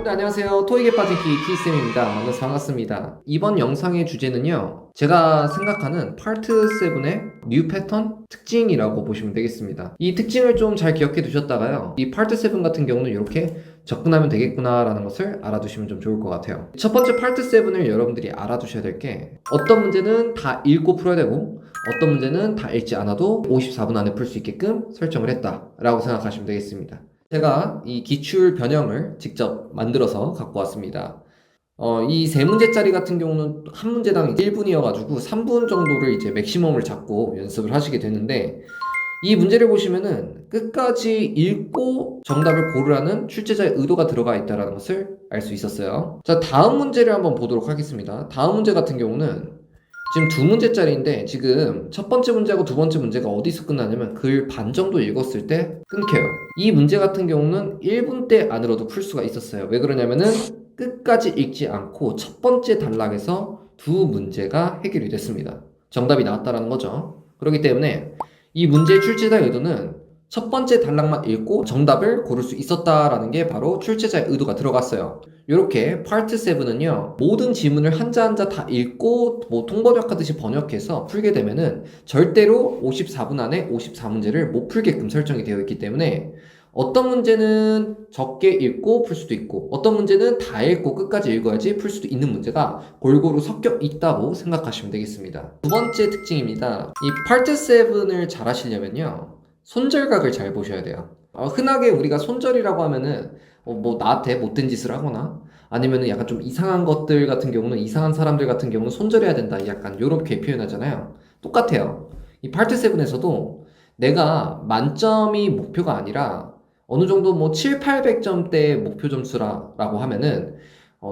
여러분들 안녕하세요. 토익에 빠진 키쌤입니다. 만나서 반갑습니다. 이번 영상의 주제는요, 제가 생각하는 파트 7의 뉴 패턴 특징이라고 보시면 되겠습니다. 이 특징을 좀 잘 기억해 두셨다가요, 이 파트 7 같은 경우는 이렇게 접근하면 되겠구나 라는 것을 알아두시면 좀 좋을 것 같아요. 첫 번째 파트 7을 여러분들이 알아두셔야 될 게, 어떤 문제는 다 읽고 풀어야 되고 어떤 문제는 다 읽지 않아도 54분 안에 풀 수 있게끔 설정을 했다 라고 생각하시면 되겠습니다. 제가 이 기출 변형을 직접 만들어서 갖고 왔습니다. 이 세 문제짜리 같은 경우는 한 문제당 1분이어가지고 3분 정도를 이제 맥시멈을 잡고 연습을 하시게 되는데, 이 문제를 보시면은 끝까지 읽고 정답을 고르라는 출제자의 의도가 들어가 있다는 것을 알 수 있었어요. 자, 다음 문제를 한번 보도록 하겠습니다. 다음 문제 같은 경우는 지금 두 문제짜리인데, 지금 첫 번째 문제하고 두 번째 문제가 어디서 끝나냐면 글 반 정도 읽었을 때 끊겨요. 이 문제 같은 경우는 1분대 안으로도 풀 수가 있었어요. 왜 그러냐면은 끝까지 읽지 않고 첫 번째 단락에서 두 문제가 해결이 됐습니다. 정답이 나왔다라는 거죠. 그렇기 때문에 이 문제의 출제자의 의도는 첫 번째 단락만 읽고 정답을 고를 수 있었다라는 게 바로 출제자의 의도가 들어갔어요. 이렇게 파트 7은요, 모든 지문을 한자 한자 다 읽고 뭐 통번역하듯이 번역해서 풀게 되면은 절대로 54분 안에 54문제를 못 풀게끔 설정이 되어 있기 때문에, 어떤 문제는 적게 읽고 풀 수도 있고 어떤 문제는 다 읽고 끝까지 읽어야지 풀 수도 있는 문제가 골고루 섞여 있다고 생각하시면 되겠습니다. 두 번째 특징입니다. 이 파트 7을 잘 하시려면요, 손절각을 잘 보셔야 돼요. 흔하게 우리가 손절이라고 하면은 뭐 나한테 못된 짓을 하거나 아니면은 약간 좀 이상한 것들 같은 경우는, 이상한 사람들 같은 경우는 손절해야 된다, 약간 요렇게 표현하잖아요. 똑같아요. 이 파트 7에서도 내가 만점이 목표가 아니라 어느 정도 뭐 7, 800점대 목표 점수라고 하면은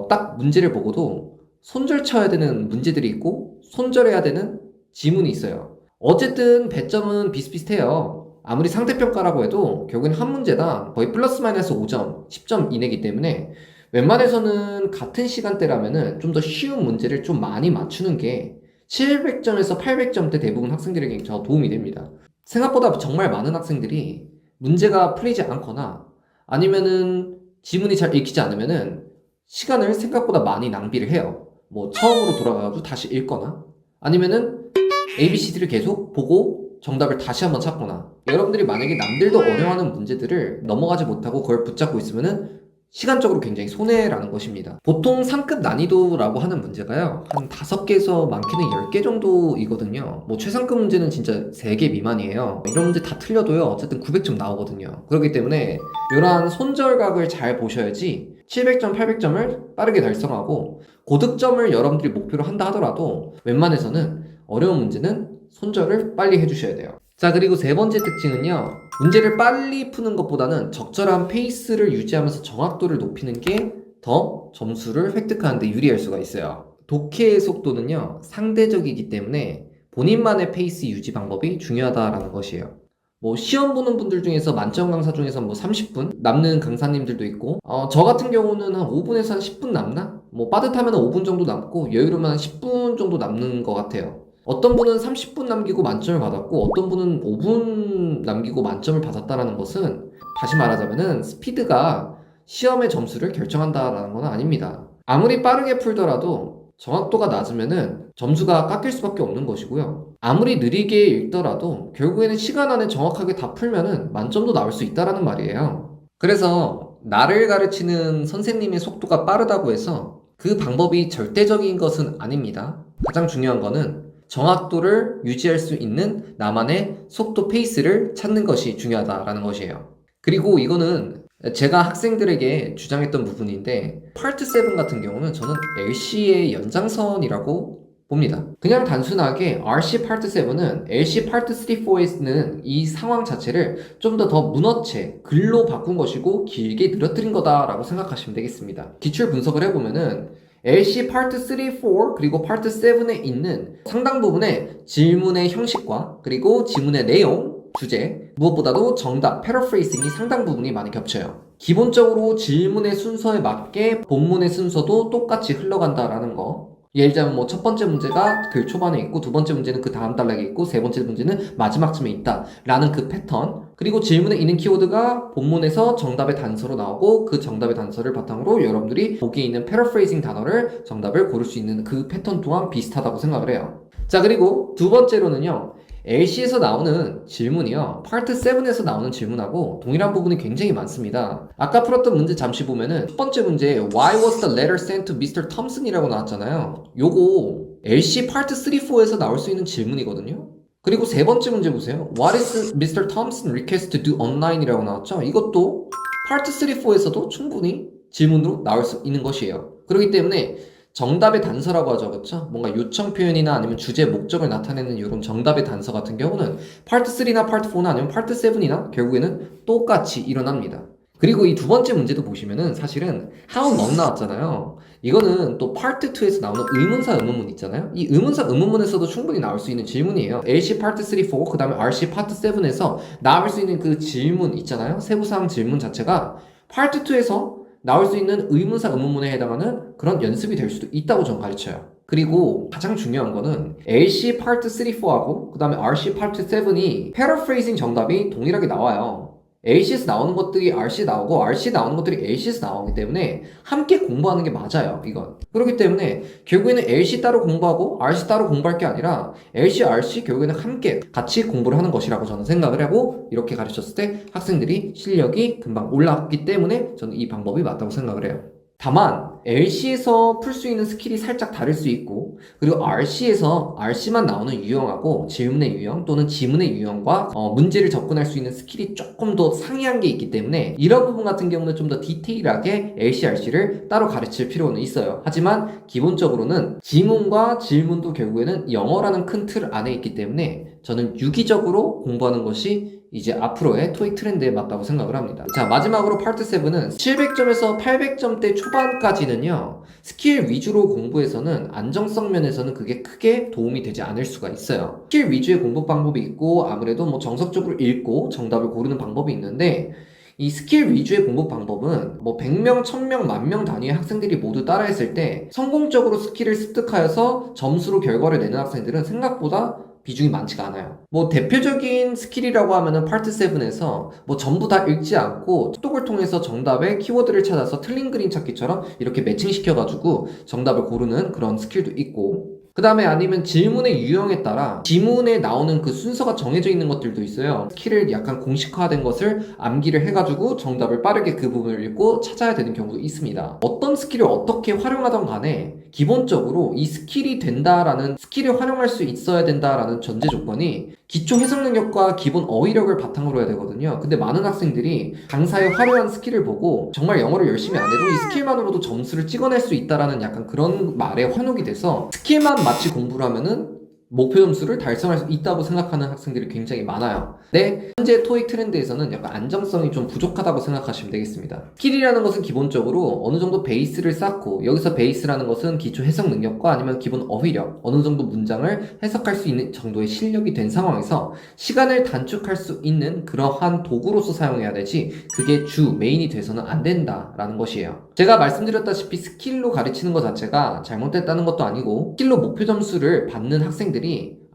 딱 문제를 보고도 손절 쳐야 되는 문제들이 있고 손절해야 되는 지문이 있어요. 어쨌든 배점은 비슷비슷해요. 아무리 상대평가라고 해도 결국엔 한 문제당 거의 플러스 마이너스 5점, 10점 이내기 때문에 웬만해서는 같은 시간대라면은 좀 더 쉬운 문제를 좀 많이 맞추는 게 700점에서 800점대 대부분 학생들에게 더 도움이 됩니다. 생각보다 정말 많은 학생들이 문제가 풀리지 않거나 아니면은 지문이 잘 읽히지 않으면은 시간을 생각보다 많이 낭비를 해요. 뭐 처음으로 돌아가가지고 다시 읽거나 아니면은 ABCD를 계속 보고 정답을 다시 한번 찾거나, 여러분들이 만약에 남들도 어려워하는 문제들을 넘어가지 못하고 그걸 붙잡고 있으면은 시간적으로 굉장히 손해라는 것입니다. 보통 상급 난이도라고 하는 문제가요, 한 5개에서 많게는 10개 정도이거든요. 뭐 최상급 문제는 진짜 3개 미만이에요. 이런 문제 다 틀려도요, 어쨌든 900점 나오거든요. 그렇기 때문에 이러한 손절각을 잘 보셔야지 700점, 800점을 빠르게 달성하고, 고득점을 여러분들이 목표로 한다 하더라도 웬만해서는 어려운 문제는 손절을 빨리 해주셔야 돼요. 자, 그리고 세 번째 특징은요, 문제를 빨리 푸는 것보다는 적절한 페이스를 유지하면서 정확도를 높이는 게 더 점수를 획득하는 데 유리할 수가 있어요. 독해의 속도는요, 상대적이기 때문에 본인만의 페이스 유지 방법이 중요하다라는 것이에요. 뭐 시험 보는 분들 중에서 만점 강사 중에서 뭐 30분 남는 강사님들도 있고, 저 같은 경우는 한 5분에서 한 10분 남나? 뭐 빠듯하면 5분 정도 남고 여유로우면 한 10분 정도 남는 것 같아요. 어떤 분은 30분 남기고 만점을 받았고 어떤 분은 5분 남기고 만점을 받았다는 것은, 다시 말하자면은 스피드가 시험의 점수를 결정한다라는 건 아닙니다. 아무리 빠르게 풀더라도 정확도가 낮으면은 점수가 깎일 수밖에 없는 것이고요. 아무리 느리게 읽더라도 결국에는 시간 안에 정확하게 다 풀면은 만점도 나올 수 있다라는 말이에요. 그래서 나를 가르치는 선생님의 속도가 빠르다고 해서 그 방법이 절대적인 것은 아닙니다. 가장 중요한 거는 정확도를 유지할 수 있는 나만의 속도 페이스를 찾는 것이 중요하다라는 것이에요. 그리고 이거는 제가 학생들에게 주장했던 부분인데, 파트 7 같은 경우는 저는 LC의 연장선이라고 봅니다. 그냥 단순하게 RC 파트 7은 LC 파트 3, 4에서는 이 상황 자체를 좀 더 문어체, 글로 바꾼 것이고 길게 늘어뜨린 거다라고 생각하시면 되겠습니다. 기출 분석을 해보면은 LC 파트 3, 4 그리고 파트 7에 있는 상당 부분의 질문의 형식과 그리고 지문의 내용, 주제, 무엇보다도 정답, 패러프레이징이 상당 부분이 많이 겹쳐요. 기본적으로 질문의 순서에 맞게 본문의 순서도 똑같이 흘러간다라는 거, 예를 들자면 뭐 첫 번째 문제가 글 초반에 있고 두 번째 문제는 그 다음 단락에 있고 세 번째 문제는 마지막쯤에 있다 라는 그 패턴, 그리고 질문에 있는 키워드가 본문에서 정답의 단서로 나오고 그 정답의 단서를 바탕으로 여러분들이 보기에 있는 패러프레이징 단어를 정답을 고를 수 있는 그 패턴 또한 비슷하다고 생각을 해요. 자, 그리고 두 번째로는요, LC에서 나오는 질문이요, 파트 7에서 나오는 질문하고 동일한 부분이 굉장히 많습니다. 아까 풀었던 문제 잠시 보면은 첫 번째 문제에 Why was the letter sent to Mr. Thompson이라고 나왔잖아요. 요거 LC 파트 3, 4에서 나올 수 있는 질문이거든요. 그리고 세 번째 문제 보세요. What is Mr. Thompson request to do online이라고 나왔죠. 이것도 파트 3, 4에서도 충분히 질문으로 나올 수 있는 것이에요. 그렇기 때문에 정답의 단서라고 하죠. 그렇죠? 뭔가 요청 표현이나 아니면 주제 목적을 나타내는 이런 정답의 단서 같은 경우는 파트 3나 파트 4나 아니면 파트 7이나 결국에는 똑같이 일어납니다. 그리고 이 두 번째 문제도 보시면은 사실은 how long 나왔잖아요. 이거는 또 파트 2에서 나오는 의문사 의문문 있잖아요. 이 의문사 의문문에서도 충분히 나올 수 있는 질문이에요. LC 파트 3, 4, 그 다음에 RC 파트 7에서 나올 수 있는 그 질문 있잖아요. 세부사항 질문 자체가 파트 2에서 나올 수 있는 의문사 의문문에 해당하는 그런 연습이 될 수도 있다고 저는 가르쳐요. 그리고 가장 중요한 거는 LC 파트 3, 4하고 그 다음에 RC 파트 7이 패러프레이징 정답이 동일하게 나와요. LC에서 나오는 것들이 RC 나오고 RC 나오는 것들이 LC에서 나오기 때문에 함께 공부하는 게 맞아요, 이건. 그렇기 때문에 결국에는 LC 따로 공부하고 RC 따로 공부할 게 아니라 LC, RC 결국에는 함께 같이 공부를 하는 것이라고 저는 생각을 하고, 이렇게 가르쳤을 때 학생들이 실력이 금방 올라왔기 때문에 저는 이 방법이 맞다고 생각을 해요. 다만 LC에서 풀 수 있는 스킬이 살짝 다를 수 있고, 그리고 RC에서 RC만 나오는 유형하고 질문의 유형 또는 지문의 유형과 문제를 접근할 수 있는 스킬이 조금 더 상이한 게 있기 때문에 이런 부분 같은 경우는 좀 더 디테일하게 LC, RC를 따로 가르칠 필요는 있어요. 하지만 기본적으로는 지문과 질문도 결국에는 영어라는 큰 틀 안에 있기 때문에 저는 유기적으로 공부하는 것이 이제 앞으로의 토익 트렌드에 맞다고 생각을 합니다. 자, 마지막으로 파트 7은 700점에서 800점대 초반까지는요, 스킬 위주로 공부해서는 안정성 면에서는 그게 크게 도움이 되지 않을 수가 있어요. 스킬 위주의 공부 방법이 있고, 아무래도 뭐 정석적으로 읽고 정답을 고르는 방법이 있는데, 이 스킬 위주의 공부 방법은 뭐 100명, 1000명, 10,000명 단위의 학생들이 모두 따라했을 때 성공적으로 스킬을 습득하여서 점수로 결과를 내는 학생들은 생각보다 비중이 많지가 않아요. 뭐 대표적인 스킬이라고 하면은 파트 7에서 뭐 전부 다 읽지 않고 톡톡을 통해서 정답의 키워드를 찾아서 틀린 그림 찾기처럼 이렇게 매칭시켜가지고 정답을 고르는 그런 스킬도 있고, 그 다음에 아니면 질문의 유형에 따라 지문에 나오는 그 순서가 정해져 있는 것들도 있어요. 스킬을 약간 공식화된 것을 암기를 해가지고 정답을 빠르게 그 부분을 읽고 찾아야 되는 경우도 있습니다. 어떤 스킬을 어떻게 활용하던 간에 기본적으로 이 스킬이 된다라는, 스킬을 활용할 수 있어야 된다라는 전제 조건이 기초 해석 능력과 기본 어휘력을 바탕으로 해야 되거든요. 근데 많은 학생들이 강사의 화려한 스킬을 보고 정말 영어를 열심히 안 해도 이 스킬만으로도 점수를 찍어낼 수 있다라는 약간 그런 말에 환혹이 돼서 스킬만 마치 공부를 하면은 목표 점수를 달성할 수 있다고 생각하는 학생들이 굉장히 많아요. 근데 현재 토익 트렌드에서는 약간 안정성이 좀 부족하다고 생각하시면 되겠습니다. 스킬이라는 것은 기본적으로 어느 정도 베이스를 쌓고, 여기서 베이스라는 것은 기초 해석 능력과 아니면 기본 어휘력, 어느 정도 문장을 해석할 수 있는 정도의 실력이 된 상황에서 시간을 단축할 수 있는 그러한 도구로서 사용해야 되지, 그게 주 메인이 돼서는 안 된다라는 것이에요. 제가 말씀드렸다시피 스킬로 가르치는 것 자체가 잘못됐다는 것도 아니고, 스킬로 목표 점수를 받는 학생들이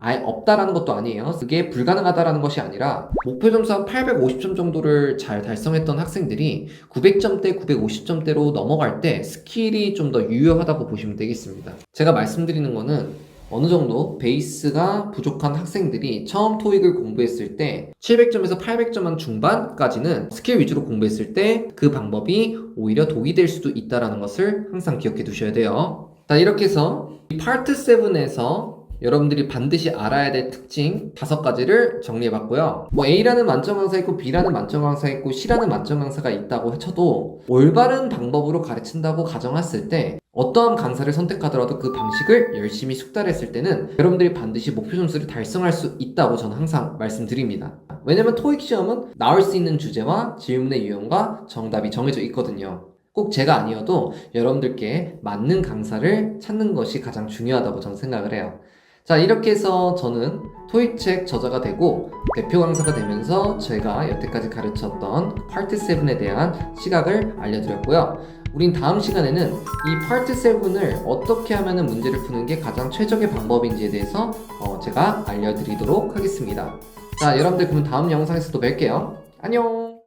아예 없다라는 것도 아니에요. 그게 불가능하다라는 것이 아니라 목표 점수 한 850점 정도를 잘 달성했던 학생들이 900점대, 950점대로 넘어갈 때 스킬이 좀 더 유효하다고 보시면 되겠습니다. 제가 말씀드리는 거는 어느 정도 베이스가 부족한 학생들이 처음 토익을 공부했을 때 700점에서 800점 한 중반까지는 스킬 위주로 공부했을 때 그 방법이 오히려 독이 될 수도 있다는 것을 항상 기억해 두셔야 돼요. 자, 이렇게 해서 이 파트 7에서 여러분들이 반드시 알아야 될 특징 5가지를 정리해봤고요. 뭐 A라는 만점 강사 있고 B라는 만점 강사 있고 C라는 만점 강사가 있다고 쳐도 올바른 방법으로 가르친다고 가정했을 때 어떠한 강사를 선택하더라도 그 방식을 열심히 숙달했을 때는 여러분들이 반드시 목표 점수를 달성할 수 있다고 저는 항상 말씀드립니다. 왜냐면 토익 시험은 나올 수 있는 주제와 질문의 유형과 정답이 정해져 있거든요. 꼭 제가 아니어도 여러분들께 맞는 강사를 찾는 것이 가장 중요하다고 저는 생각을 해요. 자, 이렇게 해서 저는 토익책 저자가 되고 대표 강사가 되면서 제가 여태까지 가르쳤던 파트 7에 대한 시각을 알려드렸고요. 우린 다음 시간에는 이 파트 7을 어떻게 하면 문제를 푸는 게 가장 최적의 방법인지에 대해서 제가 알려드리도록 하겠습니다. 자, 여러분들 그럼 다음 영상에서 또 뵐게요. 안녕!